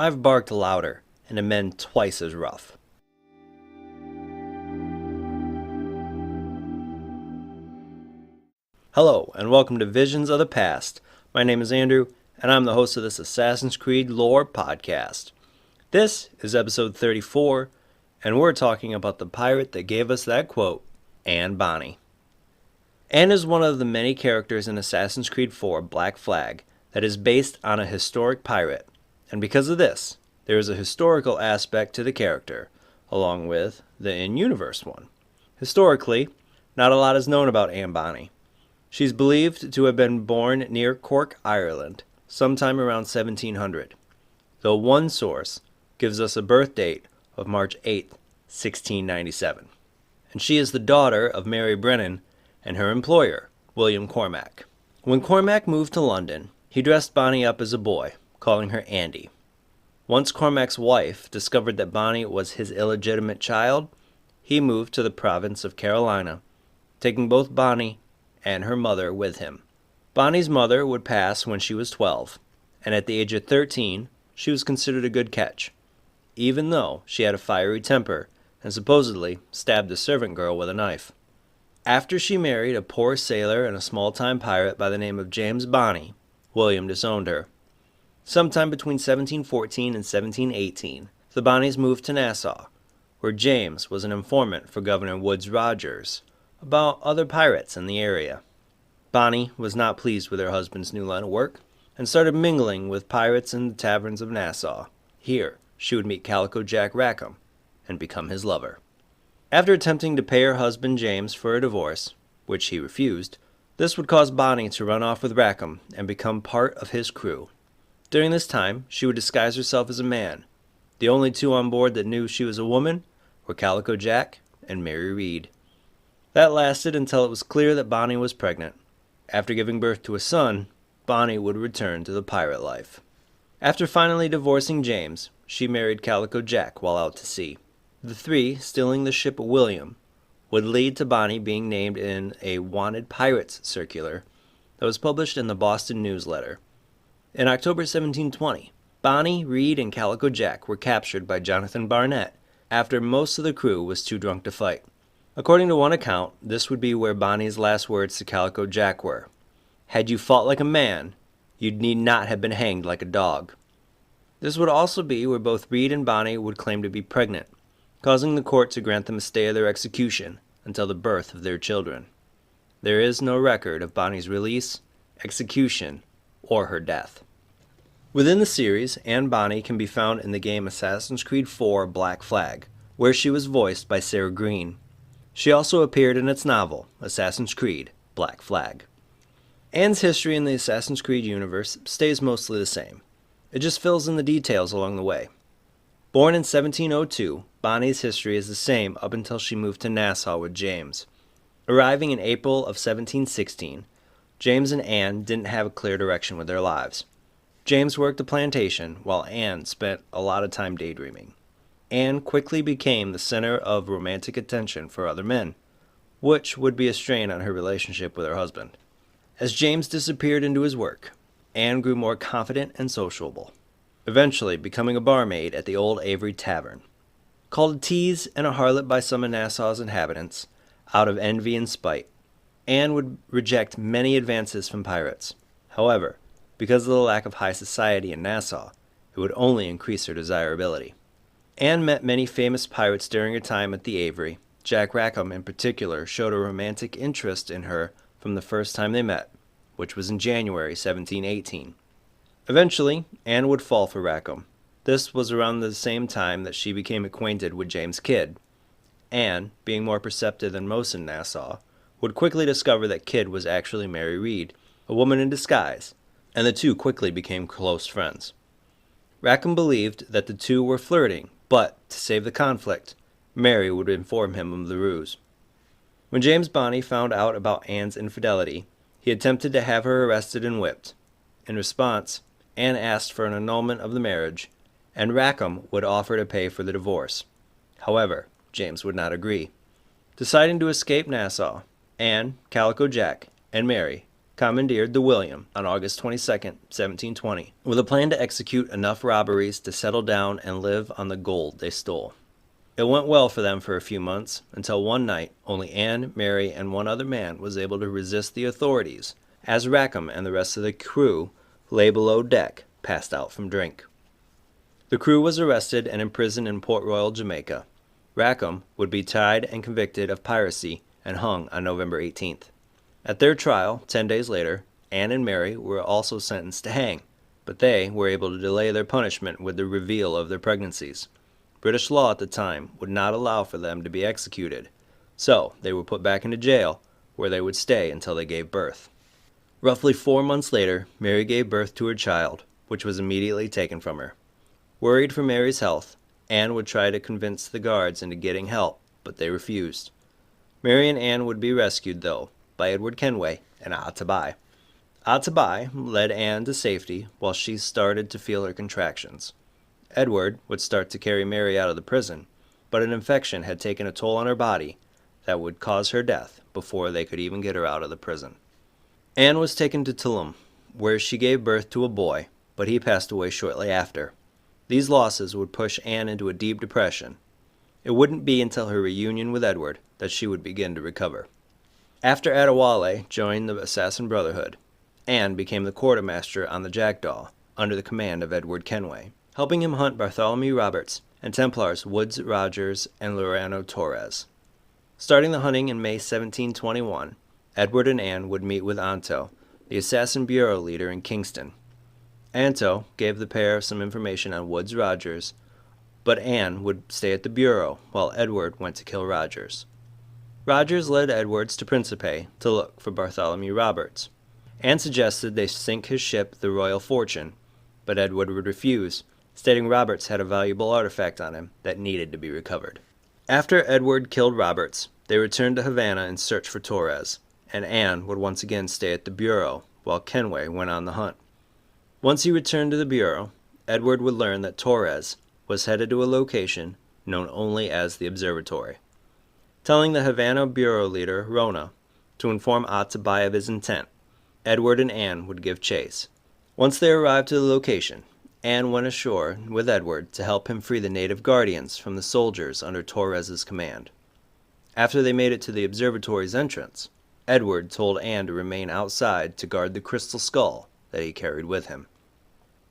I've barked louder and am men twice as rough. Hello, and welcome to Visions of the Past. My name is Andrew, and I'm the host of this Assassin's Creed lore podcast. This is episode 34, and we're talking about the pirate that gave us that quote, Anne Bonny. Anne is one of the many characters in Assassin's Creed 4 Black Flag that is based on a historic pirate, and because of this, there is a historical aspect to the character, along with the in-universe one. Historically, not a lot is known about Anne Bonny. She's believed to have been born near Cork, Ireland, sometime around 1700, though one source gives us a birth date of March 8, 1697. And she is the daughter of Mary Brennan and her employer, William Cormac. When Cormac moved to London, he dressed Bonny up as a boy, calling her Andy. Once Cormac's wife discovered that Bonny was his illegitimate child, he moved to the province of Carolina, taking both Bonny and her mother with him. Bonny's mother would pass when she was 12, and at the age of 13, she was considered a good catch, even though she had a fiery temper and supposedly stabbed a servant girl with a knife. After she married a poor sailor and a small-time pirate by the name of James Bonny, William disowned her. Sometime between 1714 and 1718, the Bonnies moved to Nassau, where James was an informant for Governor Woodes Rogers about other pirates in the area. Bonny was not pleased with her husband's new line of work and started mingling with pirates in the taverns of Nassau. Here, she would meet Calico Jack Rackham and become his lover. After attempting to pay her husband James for a divorce, which he refused, this would cause Bonny to run off with Rackham and become part of his crew. During this time, she would disguise herself as a man. The only two on board that knew she was a woman were Calico Jack and Mary Read. That lasted until it was clear that Bonny was pregnant. After giving birth to a son, Bonny would return to the pirate life. After finally divorcing James, she married Calico Jack while out to sea. The three, stealing the ship William, would lead to Bonny being named in a wanted pirates circular that was published in the Boston Newsletter. In October 1720, Bonny, Read, and Calico Jack were captured by Jonathan Barnett after most of the crew was too drunk to fight. According to one account, this would be where Bonny's last words to Calico Jack were, "Had you fought like a man, you need not have been hanged like a dog." This would also be where both Read and Bonny would claim to be pregnant, causing the court to grant them a stay of their execution until the birth of their children. There is no record of Bonny's release, execution, or her death. Within the series, Anne Bonny can be found in the game Assassin's Creed 4 Black Flag, where she was voiced by Sarah Green. She also appeared in its novel, Assassin's Creed Black Flag. Anne's history in the Assassin's Creed universe stays mostly the same. It just fills in the details along the way. Born in 1702, Bonny's history is the same up until she moved to Nassau with James. Arriving in April of 1716, James and Anne didn't have a clear direction with their lives. James worked a plantation, while Anne spent a lot of time daydreaming. Anne quickly became the center of romantic attention for other men, which would be a strain on her relationship with her husband. As James disappeared into his work, Anne grew more confident and sociable, eventually becoming a barmaid at the Old Avery Tavern. Called a tease and a harlot by some of Nassau's inhabitants, out of envy and spite, Anne would reject many advances from pirates. However, because of the lack of high society in Nassau, it would only increase her desirability. Anne met many famous pirates during her time at the Avery. Jack Rackham, in particular, showed a romantic interest in her from the first time they met, which was in January 1718. Eventually, Anne would fall for Rackham. This was around the same time that she became acquainted with James Kidd. Anne, being more perceptive than most in Nassau, would quickly discover that Kidd was actually Mary Read, a woman in disguise, and the two quickly became close friends. Rackham believed that the two were flirting, but, to save the conflict, Mary would inform him of the ruse. When James Bonny found out about Anne's infidelity, he attempted to have her arrested and whipped. In response, Anne asked for an annulment of the marriage, and Rackham would offer to pay for the divorce. However, James would not agree. Deciding to escape Nassau, Anne, Calico Jack, and Mary commandeered the William on August 22, 1720, with a plan to execute enough robberies to settle down and live on the gold they stole. It went well for them for a few months, until one night only Anne, Mary, and one other man was able to resist the authorities, as Rackham and the rest of the crew lay below deck, passed out from drink. The crew was arrested and imprisoned in Port Royal, Jamaica. Rackham would be tried and convicted of piracy and hung on November 18th. At their trial, 10 days later, Anne and Mary were also sentenced to hang, but they were able to delay their punishment with the reveal of their pregnancies. British law at the time would not allow for them to be executed, so they were put back into jail, where they would stay until they gave birth. Roughly 4 months later, Mary gave birth to her child, which was immediately taken from her. Worried for Mary's health, Anne would try to convince the guards into getting help, but they refused. Mary and Anne would be rescued, though, by Edward Kenway and Atabai. Atabai led Anne to safety while she started to feel her contractions. Edward would start to carry Mary out of the prison, but an infection had taken a toll on her body that would cause her death before they could even get her out of the prison. Anne was taken to Tulum, where she gave birth to a boy, but he passed away shortly after. These losses would push Anne into a deep depression. It wouldn't be until her reunion with Edward that she would begin to recover. After Adewale joined the assassin brotherhood, Anne became the quartermaster on the Jackdaw under the command of Edward Kenway, helping him hunt Bartholomew Roberts and Templars Woodes Rogers and Lorano Torres. Starting the hunting in May 1721, Edward and Anne would meet with Anto, the assassin bureau leader in Kingston. Anto gave the pair some information on Woodes Rogers, but Anne would stay at the bureau while Edward went to kill Rogers. Rogers led Edwards to Principe to look for Bartholomew Roberts. Anne suggested they sink his ship, the Royal Fortune, but Edward would refuse, stating Roberts had a valuable artifact on him that needed to be recovered. After Edward killed Roberts, they returned to Havana in search for Torres, and Anne would once again stay at the bureau while Kenway went on the hunt. Once he returned to the bureau, Edward would learn that Torres was headed to a location known only as the Observatory. Telling the Havana bureau leader, Rona, to inform Atabai of his intent, Edward and Anne would give chase. Once they arrived to the location, Anne went ashore with Edward to help him free the native guardians from the soldiers under Torres's command. After they made it to the observatory's entrance, Edward told Anne to remain outside to guard the crystal skull that he carried with him.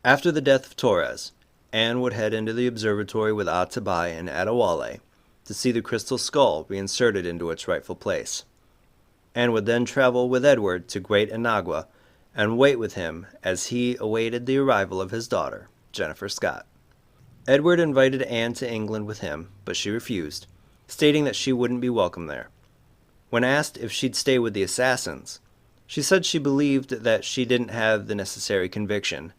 After the death of Torres, Anne would head into the observatory with Atabai and Adewale to see the crystal skull reinserted into its rightful place. Anne would then travel with Edward to Great Anagua and wait with him as he awaited the arrival of his daughter, Jennifer Scott. Edward invited Anne to England with him, but she refused, stating that she wouldn't be welcome there. When asked if she'd stay with the assassins, she said she believed that she didn't have the necessary conviction,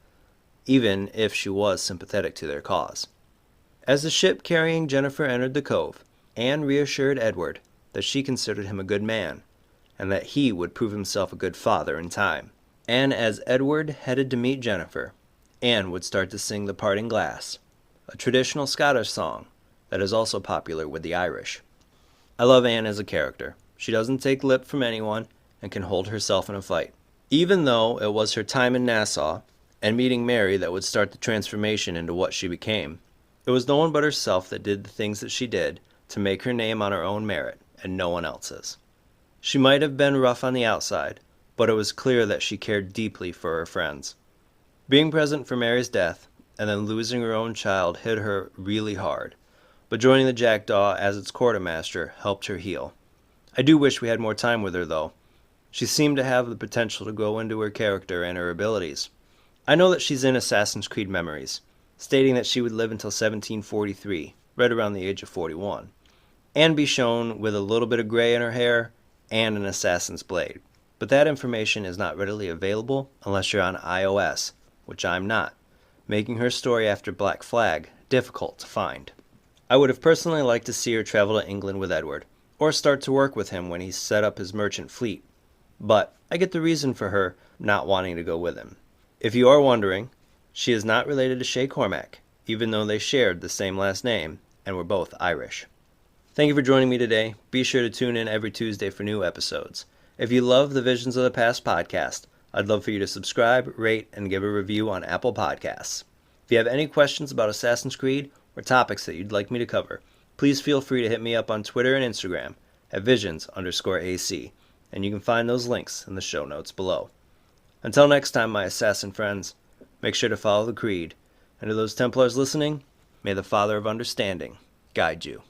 even if she was sympathetic to their cause. As the ship carrying Jennifer entered the cove, Anne reassured Edward that she considered him a good man, and that he would prove himself a good father in time. And as Edward headed to meet Jennifer, Anne would start to sing The Parting Glass, a traditional Scottish song that is also popular with the Irish. I love Anne as a character. She doesn't take lip from anyone and can hold herself in a fight. Even though it was her time in Nassau and meeting Mary that would start the transformation into what she became, it was no one but herself that did the things that she did to make her name on her own merit and no one else's. She might have been rough on the outside, but it was clear that she cared deeply for her friends. Being present for Mary's death and then losing her own child hit her really hard, but joining the Jackdaw as its quartermaster helped her heal. I do wish we had more time with her, though. She seemed to have the potential to grow into her character and her abilities. I know that she's in Assassin's Creed Memories, stating that she would live until 1743, right around the age of 41, and be shown with a little bit of gray in her hair and an assassin's blade. But that information is not readily available unless you're on iOS, which I'm not, making her story after Black Flag difficult to find. I would have personally liked to see her travel to England with Edward, or start to work with him when he set up his merchant fleet, but I get the reason for her not wanting to go with him. If you are wondering, she is not related to Shay Cormac, even though they shared the same last name and were both Irish. Thank you for joining me today. Be sure to tune in every Tuesday for new episodes. If you love the Visions of the Past podcast, I'd love for you to subscribe, rate, and give a review on Apple Podcasts. If you have any questions about Assassin's Creed or topics that you'd like me to cover, please feel free to hit me up on Twitter and Instagram at visions_AC, and you can find those links in the show notes below. Until next time, my assassin friends, make sure to follow the creed, and to those Templars listening, may the Father of Understanding guide you.